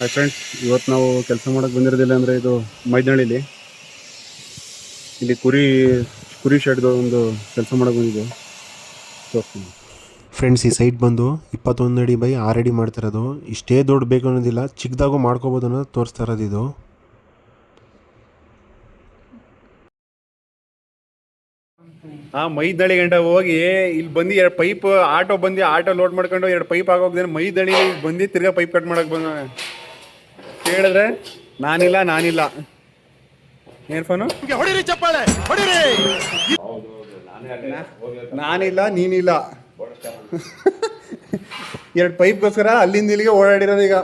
Hi friends, ಇವತ್ತು ನಾವು ಕೆಲಸ ಮಾಡೋಕ್ಕೆ ಬಂದಿರೋದಿಲ್ಲ ಅಂದರೆ ಇದು ಮೈದನಹಳ್ಳಿಲಿ ಇಲ್ಲಿ ಕುರಿ ಶೆಡ್ದು ಒಂದು ಕೆಲಸ ಮಾಡೋಕ್ಕೆ ಬಂದಿದ್ದು ತೋರಿಸ್ತೀನಿ. ಫ್ರೆಂಡ್ಸ್, ಈ ಸೈಟ್ ಬಂದು 21 ಅಡಿ ಬೈ 6 ಅಡಿ ಮಾಡ್ತಿರೋದು. ಇಷ್ಟೇ ದೊಡ್ಡ ಬೇಕು ಅನ್ನೋದಿಲ್ಲ, ಚಿಕ್ಕದಾಗೂ ಮಾಡ್ಕೋಬೋದು ಅನ್ನೋದು ತೋರಿಸ್ತಾ ಇರೋದು ಇದು. ಮೈದಳ್ಳಿ ಗಂಟ ಹೋಗಿ ಇಲ್ಲಿ ಬಂದು ಎರಡು ಪೈಪ್ ಆಟೋ ಲೋಡ್ ಮಾಡ್ಕೊಂಡು 2 ಪೈಪ್ ಆಗೋಗ್ದೇನೆ ಮೈದಳ್ಳಿ ಬಂದು ತಿರ್ಗಾ ಪೈಪ್ ಕಟ್ ಮಾಡಕ್ಕೆ ಬಂದ ಹೇಳಿದ್ರೆ ನಾನಿಲ್ಲ ಏನ್ ಫೋನು ಹೊಡಿರಿ ಚಪ್ಪಾಳೆ ಹೊಡಿರಿ. ನಾನಿಲ್ಲ ನೀನಿಲ್ಲ 2 ಪೈಪ್ಗೋಸ್ಕರ ಅಲ್ಲಿಂದ ಇಲ್ಲಿಗೆ ಓಡಾಡಿರೋದು. ಈಗ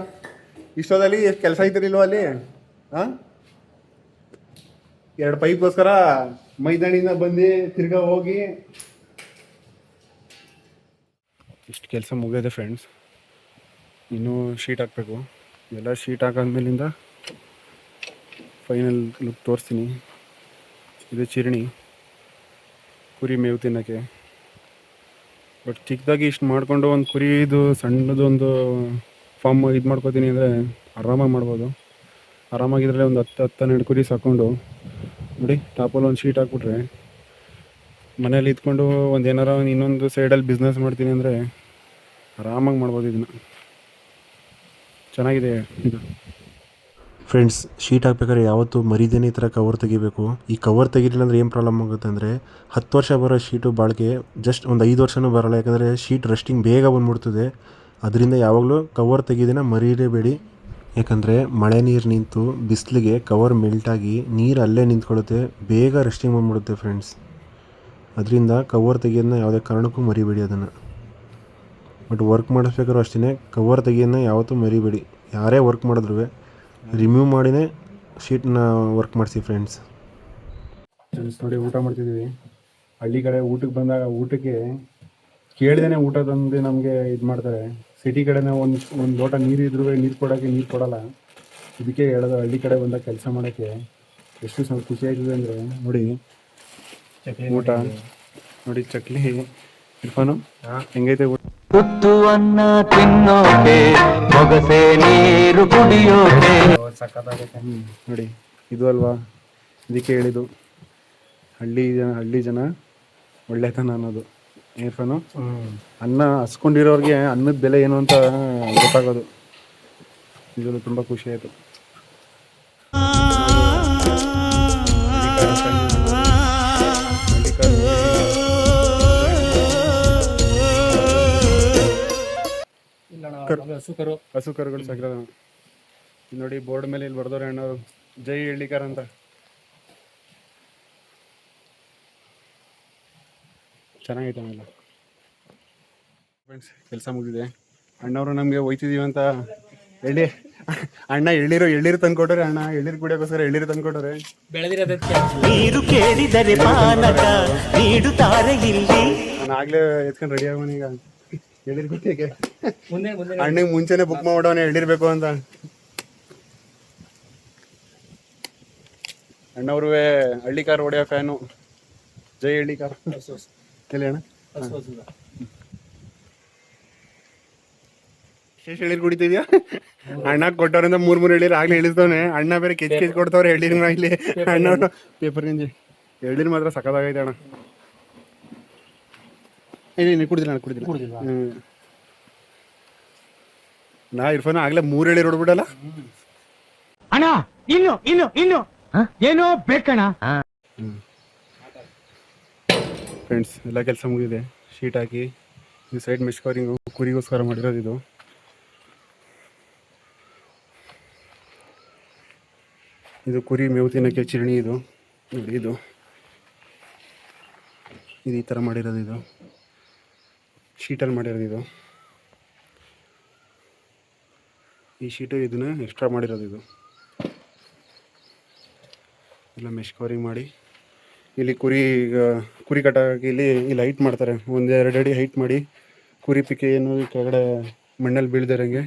ಇಷ್ಟೊತ್ತಲ್ಲಿ ಎಷ್ಟು ಕೆಲಸ ಐತಿರಿಲ್ವ ಅಲ್ಲಿ? 2 ಪೈಪ್ಗೋಸ್ಕರ ಮೈದಾನಿಂದ ಬಂದು ತಿರ್ಗಾ ಹೋಗಿ ಇಷ್ಟು ಕೆಲಸ ಮುಗಿದಿದೆ ಫ್ರೆಂಡ್ಸ್. ಇನ್ನೂ ಶೀಟ್ ಹಾಕಬೇಕು. ಎಲ್ಲ ಶೀಟ್ ಹಾಕಾದ್ಮೇಲಿಂದ ಫೈನಲ್ ಲುಕ್ ತೋರಿಸ್ತೀನಿ. ಇದು ಚಿರಣಿ ಕುರಿ ಮೇವು ತಿನ್ನೋಕ್ಕೆ. ಬಟ್ ಚಿಕ್ಕದಾಗಿ ಇಷ್ಟು ಮಾಡಿಕೊಂಡು ಒಂದು ಕುರಿದು ಸಣ್ಣದೊಂದು ಫಾರ್ಮ್ ಇದು ಮಾಡ್ಕೋತೀನಿ ಅಂದರೆ ಆರಾಮಾಗಿ ಮಾಡ್ಬೋದು. ಆರಾಮಾಗಿದ್ದರೆ ಒಂದು 10-12 ಕುರಿ ಸಾಕೊಂಡು ನೋಡಿ, ಟಾಪಲ್ಲಿ ಒಂದು ಶೀಟ್ ಹಾಕ್ಬಿಟ್ರೆ ಮನೇಲಿ ಇದ್ಕೊಂಡು ಇನ್ನೊಂದು ಸೈಡಲ್ಲಿ ಬಿಸ್ನೆಸ್ ಮಾಡ್ತೀನಿ ಅಂದರೆ ಆರಾಮಾಗಿ ಮಾಡ್ಬೋದು. ಇದನ್ನು ಚೆನ್ನಾಗಿದೆ ಇದು. ಫ್ರೆಂಡ್ಸ್, ಶೀಟ್ ಹಾಕ್ಬೇಕಾದ್ರೆ ಯಾವತ್ತೂ ಮರಿದೇನೆ ಈ ಥರ ಕವರ್ ತೆಗಿಬೇಕು. ಈ ಕವರ್ ತೆಗಿಲಿಲ್ಲ ಅಂದರೆ ಏನು ಪ್ರಾಬ್ಲಮ್ ಆಗುತ್ತೆ ಅಂದರೆ 10 ವರ್ಷ ಬರೋ ಶೀಟು ಬಾಳಿಕೆ ಜಸ್ಟ್ ಒಂದು 5 ವರ್ಷವೂ ಬರೋಲ್ಲ. ಯಾಕಂದರೆ ಶೀಟ್ ರಸ್ಟಿಂಗ್ ಬೇಗ ಬಂದ್ಬಿಡ್ತದೆ. ಅದರಿಂದ ಯಾವಾಗಲೂ ಕವರ್ ತೆಗೆಯೋದನ್ನ ಮರೀಲೇಬೇಡಿ. ಯಾಕಂದರೆ ಮಳೆ ನೀರು ನಿಂತು ಬಿಸಿಲಿಗೆ ಕವರ್ ಮೆಲ್ಟಾಗಿ ನೀರು ಅಲ್ಲೇ ನಿಂತ್ಕೊಳ್ಳುತ್ತೆ, ಬೇಗ ರಸ್ಟಿಂಗ್ ಬಂದ್ಬಿಡುತ್ತೆ ಫ್ರೆಂಡ್ಸ್. ಅದರಿಂದ ಕವರ್ ತೆಗಿಯೋದನ್ನ ಯಾವುದೇ ಕಾರಣಕ್ಕೂ ಮರಿಬೇಡಿ ಅದನ್ನು. ಬಟ್ ವರ್ಕ್ ಮಾಡಿಸ್ಬೇಕಾದ್ರೂ ಅಷ್ಟೇ, ಕವರ್ ತೆಗಿಯೋದನ್ನ ಯಾವತ್ತೂ ಮರಿಬೇಡಿ. ಯಾರೇ ವರ್ಕ್ ಮಾಡಿದ್ರು ರಿಮೂವ್ ಮಾಡಿನೇ ಶೀಟ್ನ ವರ್ಕ್ ಮಾಡಿಸಿ ಫ್ರೆಂಡ್ಸ್. ನೋಡಿ, ಊಟ ಮಾಡ್ತಿದ್ದೀವಿ. ಹಳ್ಳಿ ಕಡೆ ಊಟಕ್ಕೆ ಬಂದಾಗ ಊಟಕ್ಕೆ ಕೇಳ್ದೇನೆ ಊಟ ತಂದು ನಮಗೆ ಇದು ಮಾಡ್ತಾರೆ. ಸಿಟಿ ಕಡೆನೇ ಒಂದು ಲೋಟ ನೀರು ಇದ್ರೂ ನೀರು ಕೊಡೋಲ್ಲ. ಇದಕ್ಕೆ ಹೇಳೋದು, ಹಳ್ಳಿ ಕಡೆ ಬಂದಾಗ ಕೆಲಸ ಮಾಡೋಕ್ಕೆ ಎಷ್ಟು ಸ್ವಲ್ಪ ಖುಷಿ ಆಯ್ತದೆ ಅಂದರೆ ನೋಡಿ. ಊಟ ನೋಡಿ, ಚಕ್ಲಿ ಇರ್ಫಾನು ಹೆಂಗೈತೆ ಊಟ. ತುತ್ತುವನ್ನ ತಿನ್ನೋಕೆ ಮೊಗಸೆ ನೀರು ಕುಡಿಯೋಕೆ ಸಕ್ಕತ್ತಾಗೈತೆ. ನೋಡಿ, ಇದು ಅಲ್ವಾ ಇದಕ್ಕೆ ಹೇಳಿದ್ದು ಹಳ್ಳಿ ಜನ ಒಳ್ಳೆತನ ಅನ್ನೋದು. ಇರ್ಫಾನು, ಅನ್ನ ಹಸ್ಕೊಂಡಿರೋರಿಗೆ ಅನ್ನದ ಬೆಲೆ ಏನು ಅಂತ ಗೊತ್ತಾಗೋದು. ಇದರಲ್ಲಿ ತುಂಬ ಖುಷಿ ಆಯಿತು. ಹಸು ಕರುಗಳು ಸಾಕಿರೋದು ನೋಡಿ. ಬೋರ್ಡ್ ಮೇಲೆ ಇಲ್ಲಿ ಬರ್ದವ್ರೆ ಅಣ್ಣವರು, ಜೈ ಹಳ್ಳಿಕಾರ ಅಂತ. ಚೆನ್ನಾಗೈತೆ ಆಮೇಲೆ ಫ್ರೆಂಡ್ಸ್. ಕೆಲಸ ಮುಗಿದಿದೆ. ಅಣ್ಣವರು ನಮಗೆ ಹೋಯ್ತಿದ್ದೀವಿ ಅಂತ ಎಳ್ಳೀರು ತಂದ್ಕೊಟ್ರೆ. ಅಣ್ಣ ಎಳ್ಳೀರು ಕುಡಿಯೋಕ್ಕೋಸ್ಕರ ಎಳ್ಳೀರು ತಂದ್ಕೊಟ್ರೆ. ನೀರು ಕೇಳಿದರೆ ಪಾನಕ ನೀಡುತ್ತಾರೆ ಇಲ್ಲಿ. ನಾನು ಆಗ್ಲೇ ಎತ್ಕೊಂಡು ರೆಡಿ ಆಗೋಣ. ಈಗ ಎಳ್ಳೀರು ಕುಡಿಯೋಕೆ ಅಣ್ಣಗೆ ಮುಂಚೆನೆ ಬುಕ್ ಮಾಡ್ಬಿಡೋನೆ ಎಳ್ಳೀರ್ಬೇಕು ಅಂತ. ಅಣ್ಣವ್ರೂ ಹಳ್ಳಿ ಕಾರ್ ಹೊಡೆಯೋ ಫ್ಯಾನು. ಜೈ ಹಳ್ಳಿ ಕಾರ್ ಎಲ್ಲಿ ಅಣ್ಣ? ವಿಶೇಷ ಎಳ್ಳೀರು ಕುಡಿತಿದ್ಯಾ? ಅಣ್ಣ ಕೊಟ್ಟವ್ರಿಂದ 3 ಎಳ್ಳೀರು ಆಗ್ಲೇ ಇಳಿಸ್ತವನೆ. ಅಣ್ಣ ಬೇರೆ ಕೆಜ್ ಕೊಡ್ತವ್ರೆ ಎಳ್ಳೀರ್ನ. ಇಲ್ಲಿ ಅಣ್ಣ ಪೇಪರ್ ಗಂಜಿ ಎಳ್ಳೀರು ಮಾತ್ರ ಸಖತ್ತಾಗೈತೆ ಅಣ್ಣ. ನೀನು ಕುಡಿದಿಲ್ಲ. ನಾ ಇರ್ಫಾನ ಆಗ್ಲೇ 3 ಎಳ್ಳೀರು ಹೊಡ್ಬಿಡಲ್ಲ ಅಣ್ಣ. ಇನ್ನು ಏನೋ ಬೇಕಣ್ಣ. ಫ್ರೆಂಡ್ಸ್, ಎಲ್ಲ ಕೆಲಸ ಮುಗಿದಿದೆ. ಶೀಟ್ ಹಾಕಿ ಈ ಸೈಡ್ ಮೆಶ್ ಕವರಿಂಗು ಕುರಿಗೋಸ್ಕರ ಮಾಡಿರೋದು. ಇದು ಕುರಿ ಮೇವು ತಿನ್ನೋಕ್ಕೆ ಚಿರಣಿ. ಇದು ನೋಡಿ, ಇದು ಈ ಥರ ಮಾಡಿರೋದು. ಇದು ಶೀಟಲ್ಲಿ ಮಾಡಿರೋದು. ಇದು ಈ ಶೀಟು ಇದನ್ನು ಎಕ್ಸ್ಟ್ರಾ ಮಾಡಿರೋದು. ಇದು ಎಲ್ಲ ಮೆಶ್ ಕವರಿಂಗ್ ಮಾಡಿ ಇಲ್ಲಿ ಕುರಿ ಕಟ್ಟಾಕಿ ಇಲ್ಲಿ ಹೈಟ್ ಮಾಡ್ತಾರೆ. 1-2 ಅಡಿ ಹೈಟ್ ಮಾಡಿ ಕುರಿ ಪಿಕೆ ಏನು ಕೆಳಗಡೆ ಮಣ್ಣಲ್ಲಿ ಬೀಳ್ದಿರಂಗೆ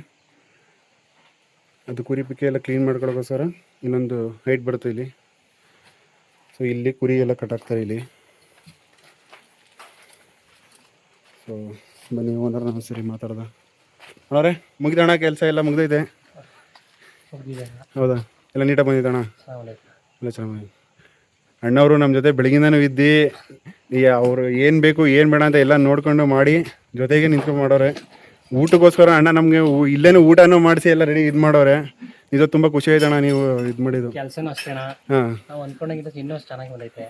ಅದು ಕುರಿ ಪಿಕೆ ಎಲ್ಲ ಕ್ಲೀನ್ ಮಾಡ್ಕೊಳ್ಳೋಕ್ಕೋಸ್ಕರ ಇನ್ನೊಂದು ಹೈಟ್ ಬರುತ್ತೆ ಇಲ್ಲಿ. ಸೊ ಇಲ್ಲಿ ಕುರಿ ಎಲ್ಲ ಕಟ್ಟಾಕ್ತಾರೆ ಇಲ್ಲಿ. ಸೊ ಬನ್ನಿ ಓನರ್ನ ಸರಿ ಮಾತಾಡ್ದ. ಅವರೇ ಮುಗಿದಣ್ಣ, ಕೆಲಸ ಎಲ್ಲ ಮುಗ್ದೈತೆ. ಹೌದಾ, ಎಲ್ಲ ನೀಟಾಗಿ ಬಂದಿದೆ ಅಣ್ಣ? ಒಳ್ಳೆ ಎಲ್ಲ ಚೆನ್ನಾಗಿ ಬಂದಿದೆ. ಅಣ್ಣವರು ನಮ್ಮ ಜೊತೆ ಬೆಳಗಿಂದನೂ ಇದ್ದು ಅವರು ಏನು ಬೇಕು ಏನು ಬೇಡ ಅಂತ ಎಲ್ಲ ನೋಡ್ಕೊಂಡು ಮಾಡಿ ಜೊತೆಗೆ ನಿಂತ್ಕೊಂಡು ಮಾಡೋರೆ. ಊಟಕ್ಕೋಸ್ಕರ ಅಣ್ಣ ನಮಗೆ ಇಲ್ಲೇನೂ ಊಟನೂ ಮಾಡಿಸಿ ಎಲ್ಲ ರೆಡಿ ಇದು ಮಾಡೋರೆ. ಇದು ತುಂಬ ಖುಷಿ ಆಯ್ತು ಅಣ್ಣ ನೀವು ಇದು ಮಾಡಿದ್ದು. ಕೆಲಸನೂ ಅಷ್ಟೇನಾ, ಹಾಂ, ನಾವು ಅಂದ್ಕೊಂಡಂಗಿಂತ ಇನ್ನೂ ಚೆನ್ನಾಗಿ ಬಂದೈತೆ.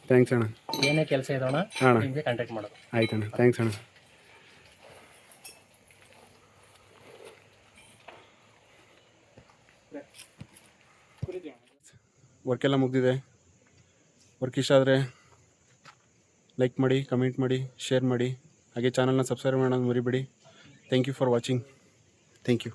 ಥ್ಯಾಂಕ್ಸ್ ಅಣ್ಣ. ಏನೇ ಕೆಲಸ ಇರೋಣ ಅಣ್ಣ ನಿಮಗೆ ಕಾಂಟ್ಯಾಕ್ಟ್ ಮಾಡೋದು. ಆಯ್ತು ಅಣ್ಣ, ಥ್ಯಾಂಕ್ಸ್ ಅಣ್ಣ. ವರ್ಕ್ ಎಲ್ಲ ಮುಗಿದಿದೆ. ವರ್ಕ್ ಇಷ್ಟ ಆದರೆ ಲೈಕ್ ಮಾಡಿ, ಕಮೆಂಟ್ ಮಾಡಿ, ಶೇರ್ ಮಾಡಿ, ಹಾಗೆ ಚಾನಲ್ನ ಸಬ್ಸ್ಕ್ರೈಬ್ ಮಾಡೋದು ಮರಿಬೇಡಿ. Thank you for watching. Thank you.